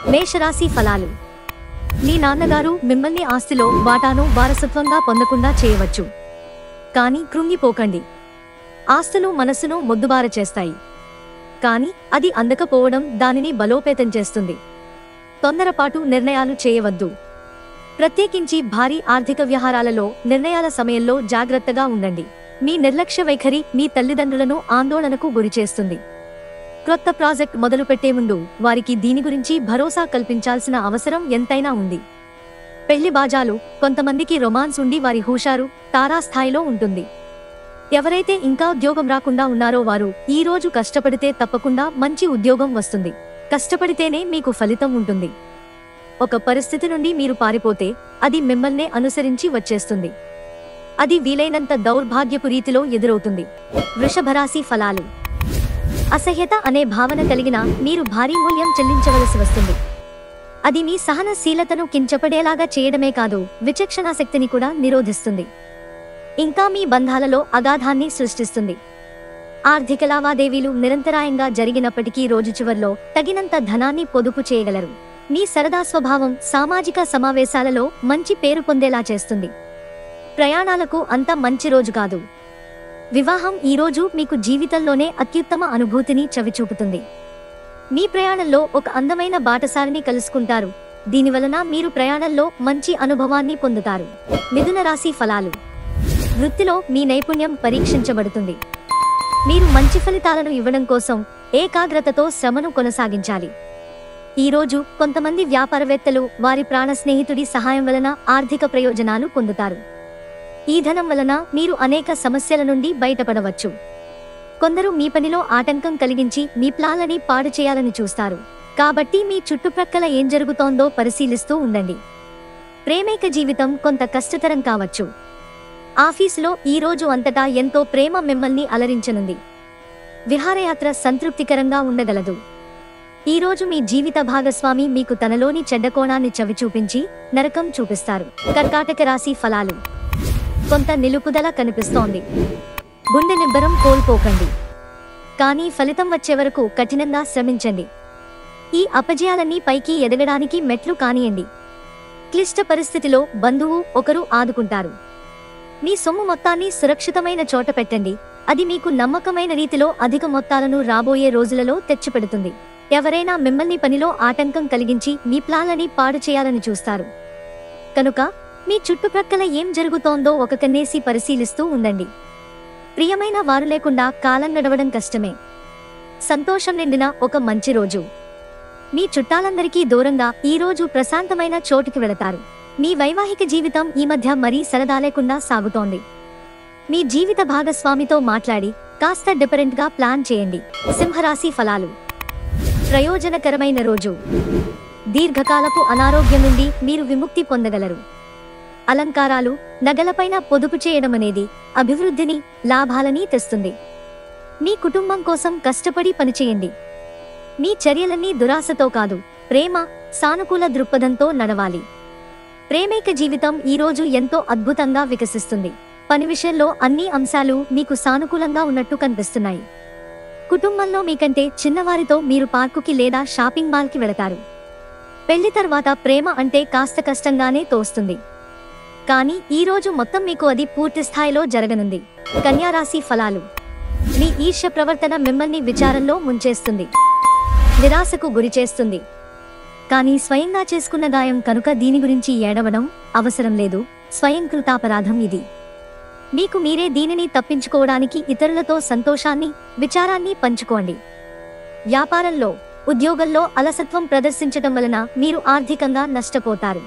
మేషరాశి ఫలాలు. మీ నాన్నగారు మిమ్మల్ని ఆస్తిలో వాటాను వారసత్వంగా పొందకుండా చేయవచ్చు. కానీ కృంగిపోకండి. ఆస్తులు మనసును మొద్దుబార చేస్తాయి. కానీ అది అందకపోవడం దానిని బలోపేతం చేస్తుంది. తొందరపాటు నిర్ణయాలు చేయవద్దు. ప్రత్యేకించి భారీ ఆర్థిక వ్యవహారాలలో నిర్ణయాల సమయంలో జాగ్రత్తగా ఉండండి. మీ నిర్లక్ష్య వైఖరి మీ తల్లిదండ్రులను ఆందోళనకు గురిచేస్తుంది. క్రొత్త ప్రాజెక్ట్ మొదలుపెట్టే ముందు వారికి దీని గురించి భరోసా కల్పించాల్సిన అవసరం ఎంతైనా ఉంది. పెళ్లి బాజాలు, కొంతమందికి రొమాన్స్ ఉండి వారి హుషారు తారాస్థాయిలో ఉంటుంది. ఎవరైతే ఇంకా ఉద్యోగం రాకుండా ఉన్నారో వారు ఈ రోజు కష్టపడితే తప్పకుండా మంచి ఉద్యోగం వస్తుంది. కష్టపడితేనే మీకు ఫలితం ఉంటుంది. ఒక పరిస్థితి నుండి మీరు పారిపోతే అది మిమ్మల్నే అనుసరించి వచ్చేస్తుంది. అది వీలైనంత దౌర్భాగ్యపు రీతిలో ఎదురవుతుంది. వృషభరాశి ఫలాలు. అసహ్యత అనే భావన కలిగిన మీరు భారీ మూల్యం చెల్లించవలసి వస్తుంది. అది మీ సహనశీలతను కించపడేలాగా చేయడమే కాదు, విచక్షణాశక్తిని కూడా నిరోధిస్తుంది. ఇంకా మీ బంధాలలో అగాధాన్ని సృష్టిస్తుంది. ఆర్థిక లావాదేవీలు నిరంతరాయంగా జరిగినప్పటికీ రోజు చివర్లో తగినంత ధనాన్ని పొదుపు చేయగలరు. మీ సరదా స్వభావం సామాజిక సమావేశాలలో మంచి పేరు పొందేలా చేస్తుంది. ప్రయాణాలకు అంత మంచి రోజు కాదు. వివాహం ఈ రోజు మీకు జీవితంలోనే అత్యుత్తమ అనుభూతిని చవిచూపుతుంది. మీ ప్రయాణంలో ఒక అందమైన బాటసారిని కలుసుకుంటారు. దీనివలన మీరు ప్రయాణంలో మంచి అనుభవాన్ని పొందుతారు. మిథున రాశి ఫలాలు. వృత్తిలో మీ నైపుణ్యం పరీక్షించబడుతుంది. మీరు మంచి ఫలితాలను ఇవ్వడం కోసం ఏకాగ్రతతో శ్రమను కొనసాగించాలి. ఈ రోజు కొంతమంది వ్యాపారవేత్తలు వారి ప్రాణ స్నేహితుడి సహాయం వలన ఆర్థిక ప్రయోజనాలు పొందుతారు. ఈ ధనం వలన మీరు అనేక సమస్యల నుండి బయటపడవచ్చు. కొందరు మీ పనిలో ఆటంకం కలిగించి మీ ప్లాన్లని పాడు చేయాలని చూస్తారు. కాబట్టి మీ చుట్టుప్రక్కల ఏం జరుగుతోందో పరిశీలిస్తూ ఉండండి. ప్రేమైక జీవితం కొంత కష్టతరం కావచ్చు. ఆఫీసులో ఈ రోజు అంతటా ఎంతో ప్రేమ మిమ్మల్ని అలరించనుంది. విహారయాత్ర సంతృప్తికరంగా ఉండగలదు. ఈ రోజు మీ జీవిత భాగస్వామి మీకు తనలోని చెడ్డ కోణాన్ని చవిచూపించి నరకం చూపిస్తారు. కర్కాటక రాశి ఫలాలు. కొంత నిలుపుదల కనిపిస్తోంది. గుండె నిబ్బరం కోల్పోకండి. కానీ ఫలితం వచ్చే వరకు కఠినంగా శ్రమించండి. ఈ అపజయాలన్నీ పైకి ఎదగడానికి మెట్లు కానియండి. క్లిష్ట పరిస్థితిలో బంధువు ఒకరు ఆదుకుంటారు. మీ సొమ్ము మొత్తాన్ని సురక్షితమైన చోట పెట్టండి. అది మీకు నమ్మకమైన రీతిలో అధిక మొత్తాలను రాబోయే రోజులలో తెచ్చిపెడుతుంది. ఎవరైనా మిమ్మల్ని పనిలో ఆటంకం కలిగించి మీ ప్లాన్లని పాడు చేయాలని చూస్తారు. కనుక మీ చుట్టుప్రక్కల ఏం జరుగుతోందో ఒక కన్నేసి పరిశీలిస్తూ ఉండండి. ప్రియమైన వారు లేకుండా కాలం నడవడం కష్టమే. సంతోషం నిండిన ఒక మంచి రోజు. మీ చుట్టాలందరికీ దూరంగా ఈ రోజు ప్రశాంతమైన చోటుకి వెళతారు. మీ వైవాహిక జీవితం ఈ మధ్య మరీ సరదా లేకుండా సాగుతోంది. మీ జీవిత భాగస్వామితో మాట్లాడి కాస్త డిఫరెంట్గా ప్లాన్ చేయండి. సింహరాశి ఫలాలు. ప్రయోజనకరమైన రోజు. దీర్ఘకాలపు అనారోగ్యం నుండి మీరు విముక్తి పొందగలరు. అలంకారాలు, నగలపైన పొదుపు చేయడం అనేది అభివృద్ధిని, లాభాలని తెస్తుంది. మీ కుటుంబం కోసం కష్టపడి పనిచేయండి. మీ చర్యలన్నీ దురాశతో కాదు, ప్రేమ, సానుకూల దృక్పథంతో నడవాలి. ప్రేమైక జీవితం ఈ రోజు ఎంతో అద్భుతంగా వికసిస్తుంది. పని విషయంలో అన్ని అంశాలు మీకు సానుకూలంగా ఉన్నట్టు కనిపిస్తున్నాయి. కుటుంబంలో మీకంటే చిన్నవారితో మీరు పార్కుకి లేదా షాపింగ్ మాల్కి వెళతారు. పెళ్లి తర్వాత ప్రేమ అంటే కాస్త కష్టంగానే తోస్తుంది. కానీ ఈ రోజు మొత్తం మీకు అది పూర్తి స్థాయిలో జరగనుంది. కన్యా రాశి ఫలాలు. మీ ఈర్ష్య ప్రవర్తన మిమ్మల్ని విచారంలో ముంచేస్తుంది, నిరాశకు గురిచేస్తుంది. కానీ స్వయంగా చేసుకున్న గాయం కనుక దీని గురించి ఏడవడం అవసరం లేదు. స్వయంకృతాపరాధం ఇది. మీకు మీరే దీనిని తప్పించుకోవడానికి ఇతరులతో సంతోషాన్ని, విచారాన్ని పంచుకోండి. వ్యాపారంలో, ఉద్యోగంలో అలసత్వం ప్రదర్శించటం వలన మీరు ఆర్థికంగా నష్టపోతారు.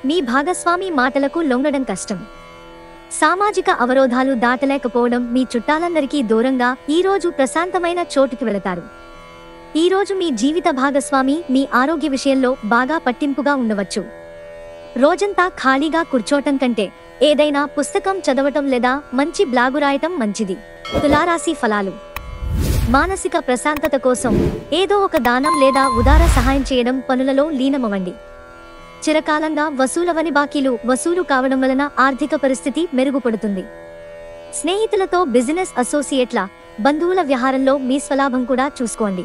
మీ భాగస్వామి మాటలకు లొంగడం కష్టం. సామాజిక అవరోధాలు దాటలేకపోవడం మీ చుట్టాలందరికీ దూరంగా ఈ రోజు ప్రశాంతమైన చోటుకి వెళతారు. ఈ రోజు మీ జీవిత భాగస్వామి మీ ఆరోగ్య విషయంలో బాగా పట్టింపుగా ఉండవచ్చు. రోజంతా ఖాళీగా కూర్చోటం కంటే ఏదైనా పుస్తకం చదవటం లేదా మంచి బ్లాగు రాయటం మంచిది. తులారాశి ఫలాలు. మానసిక ప్రశాంతత కోసం ఏదో ఒక దానం లేదా ఉదార సహాయం చేయడం పనులలో లీనమవ్వండి. చిరకాలంగా వసూలవని బాకీలు వసూలు కావడం వలన ఆర్థిక పరిస్థితి మెరుగుపడుతుంది. స్నేహితులతో, బిజినెస్ అసోసియేట్ల, బంధువుల వ్యవహారంలో మీ స్వలాభం కూడా చూసుకోండి.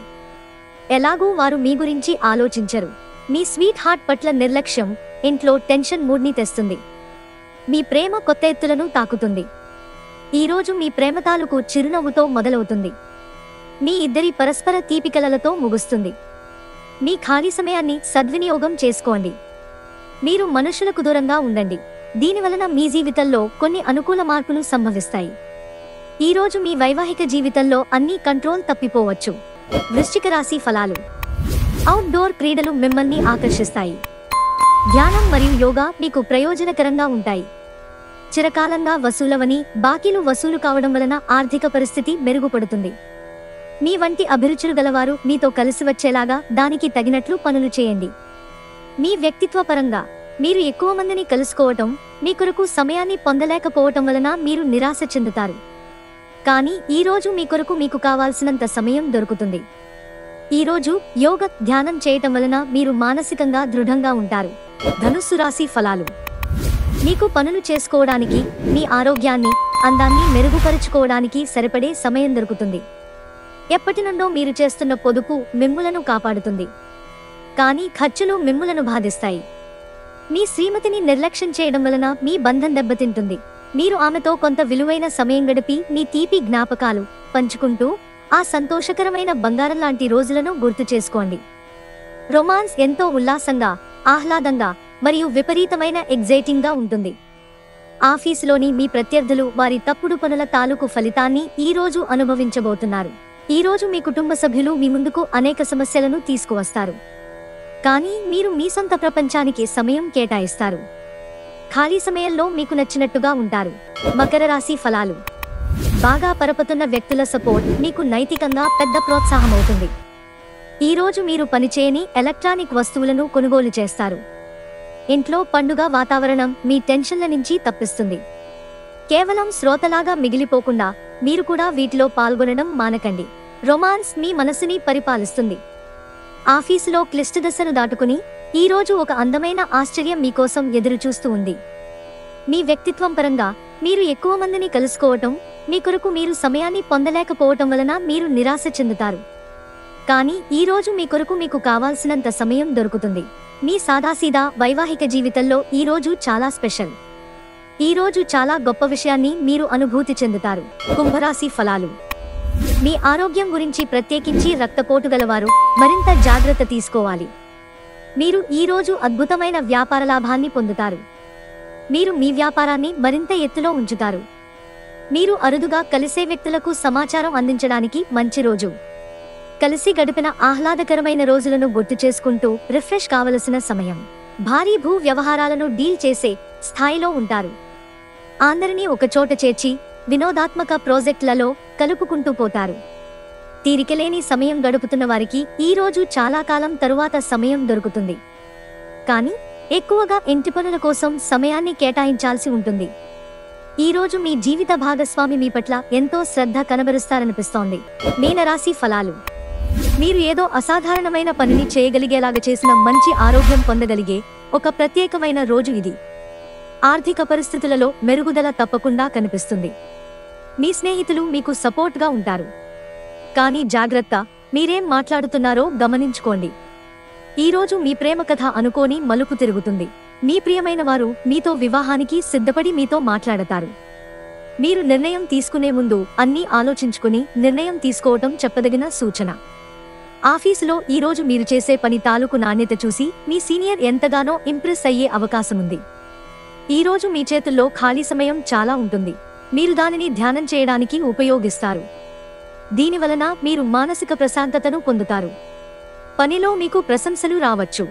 ఎలాగూ వారు మీ గురించి ఆలోచించరు. మీ స్వీట్ హార్ట్ పట్ల నిర్లక్ష్యం ఇంట్లో టెన్షన్ మూడ్ని తెస్తుంది. మీ ప్రేమ కొత్త ఎత్తులను తాకుతుంది. ఈరోజు మీ ప్రేమ తాలూకు చిరునవ్వుతో మొదలవుతుంది. మీ ఇద్దరి పరస్పర తీపికలలతో ముగుస్తుంది. మీ ఖాళీ సమయాన్ని సద్వినియోగం చేసుకోండి. మీరు మనుషులకు దూరంగా ఉండండి. దీనివలన మీ జీవితంలో కొన్ని అనుకూల మార్పులు సంభవిస్తాయి. ఈరోజు మీ వైవాహిక జీవితంలో అన్ని కంట్రోల్ తప్పిపోవచ్చు. వృశ్చిక రాశి ఫలాలు. అవుట్డోర్ క్రీడలు మిమ్మల్ని ఆకర్షిస్తాయి. ధ్యానం మరియు యోగా మీకు ప్రయోజనకరంగా ఉంటాయి. చిరకాలంగా వసూలవని బాకీలు వసూలు కావడం వలన ఆర్థిక పరిస్థితి మెరుగుపడుతుంది. మీ వంటి అభిరుచులు గలవారు మీతో కలిసి వచ్చేలాగా దానికి తగినట్లు పనులు చేయండి. మీ వ్యక్తిత్వ పరంగా మీరు ఎక్కువ మందిని కలుసుకోవటం, మీ కొరకు సమయాన్ని పొందలేకపోవటం వలన మీరు నిరాశ చెందుతారు. కానీ ఈరోజు మీ కొరకు మీకు కావాల్సినంత సమయం దొరుకుతుంది. ఈరోజు యోగ ధ్యానం చేయటం వలన మీరు మానసికంగా దృఢంగా ఉంటారు. ధనుస్సు రాశి ఫలాలు. మీకు పనులు చేసుకోవడానికి, మీ ఆరోగ్యాన్ని, అందాన్ని మెరుగుపరుచుకోవడానికి సరిపడే సమయం దొరుకుతుంది. ఎప్పటి నుండో మీరు చేస్తున్న పొదుపు మిమ్ములను కాపాడుతుంది. కానీ ఖర్చులు మిమ్ములను బాధిస్తాయి. మీ శ్రీమతిని నిర్లక్ష్యం చేయడం వలన మీ బంధం దెబ్బతింటుంది. మీరు ఆమెతో కొంత విలువైన సమయం గడిపి మీ తీపి జ్ఞాపకాలు పంచుకుంటూ ఆ సంతోషకరమైన బంగారం లాంటి రోజులను గుర్తు చేసుకోండి. రొమాన్స్ ఎంతో ఉల్లాసంగా, ఆహ్లాదంగా మరియు విపరీతమైన ఎగ్జైటింగ్గా ఉంటుంది. ఆఫీసులోని మీ ప్రత్యర్థులు వారి తప్పుడు పనుల తాలూకు ఫలితాన్ని ఈరోజు అనుభవించబోతున్నారు. ఈరోజు మీ కుటుంబ సభ్యులు మీ ముందుకు అనేక సమస్యలను తీసుకువస్తారు. కానీ మీరు మీ సొంత ప్రపంచానికి సమయం కేటాయిస్తారు. ఖాళీ సమయంలో మీకు నచ్చినట్టుగా ఉంటారు. మకర రాశి ఫలాలు. బాగా పరపతున్న వ్యక్తుల సపోర్ట్ మీకు నైతికంగా పెద్ద ప్రోత్సాహమవుతుంది. ఈరోజు మీరు పనిచేయని ఎలక్ట్రానిక్ వస్తువులను కొనుగోలు చేస్తారు. ఇంట్లో పండుగ వాతావరణం మీ టెన్షన్ల నుంచి తప్పిస్తుంది. కేవలం శ్రోతలాగా మిగిలిపోకుండా మీరు కూడా వీటిలో పాల్గొనడం మానకండి. రొమాన్స్ మీ మనసుని పరిపాలిస్తుంది. ఆఫీసులో క్లిష్ట దశను దాటుకుని ఈరోజు ఒక అందమైన ఆశ్చర్యం మీకోసం ఎదురుచూస్తూ ఉంది. మీ వ్యక్తిత్వం పరంగా మీరు ఎక్కువ మందిని కలుసుకోవటం, మీ కొరకు మీరు సమయాన్ని పొందలేకపోవటం వలన మీరు నిరాశ చెందుతారు. కానీ ఈరోజు మీ కొరకు మీకు కావాల్సినంత సమయం దొరుకుతుంది. మీ సాదాసీదా వైవాహిక జీవితంలో ఈరోజు చాలా స్పెషల్. ఈరోజు చాలా గొప్ప విషయాన్ని మీరు అనుభూతి చెందుతారు. కుంభరాశి ఫలాలు. మీ ఆరోగ్యం గురించి, ప్రత్యేకించి రక్తపోటు గలవారు మరింత జాగ్రత్త తీసుకోవాలి. మీరు ఈరోజు అద్భుతమైన వ్యాపార లాభాన్ని పొందుతారు. మీరు మీ వ్యాపారాన్ని మరింత ఎత్తులో ఉంచుతారు. మీరు అరుదుగా కలిసే వ్యక్తులకు సమాచారం అందించడానికి మంచి రోజు. కలిసి గడిపిన ఆహ్లాదకరమైన రోజులను గుర్తు చేసుకుంటూ రిఫ్రెష్ కావలసిన సమయం. భారీ భూ వ్యవహారాలను డీల్ చేసే స్థాయిలో ఉంటారు. అందరినీ ఒకచోట చేర్చి వినోదాత్మక ప్రాజెక్టులలో కలుపుకుంటూ పోతారు. తీరికలేని సమయం గడుపుతున్న వారికి ఈరోజు చాలా కాలం తరువాత సమయం దొరుకుతుంది. కానీ ఎక్కువగా ఇంటి పనుల కోసం సమయాన్ని కేటాయించాల్సి ఉంటుంది. ఈరోజు మీ జీవిత భాగస్వామి మీ పట్ల ఎంతో శ్రద్ధ కనబరుస్తారనిపిస్తోంది. మీనరాశి ఫలాలు. మీరు ఏదో అసాధారణమైన పనిని చేయగలిగేలాగా చేసిన మంచి ఆరోగ్యం పొందగలిగే ఒక ప్రత్యేకమైన రోజు ఇది. ఆర్థిక పరిస్థితులలో మెరుగుదల తప్పకుండా కనిపిస్తుంది. మీ స్నేహితులు మీకు సపోర్ట్గా ఉంటారు. కానీ జాగ్రత్త, మీరేం మాట్లాడుతున్నారో గమనించుకోండి. ఈరోజు మీ ప్రేమ కథ అనుకోని మలుపు తిరుగుతుంది. మీ ప్రియమైన వారు మీతో వివాహానికి సిద్ధపడి మీతో మాట్లాడతారు. మీరు నిర్ణయం తీసుకునే ముందు అన్నీ ఆలోచించుకుని నిర్ణయం తీసుకోవటం చెప్పదగిన సూచన. ఆఫీసులో ఈరోజు మీరు చేసే పని తాలూకు నాణ్యత చూసి మీ సీనియర్ ఎంతగానో ఇంప్రెస్ అయ్యే అవకాశముంది. ఈరోజు మీ చేతుల్లో ఖాళీ సమయం చాలా ఉంటుంది. మీరు దానిని ధ్యానం చేయడానికి ఉపయోగిస్తారు. దీనివలన మీరు మానసిక ప్రశాంతతను పొందుతారు. పనిలో మీకు ప్రశంసలు రావచ్చు.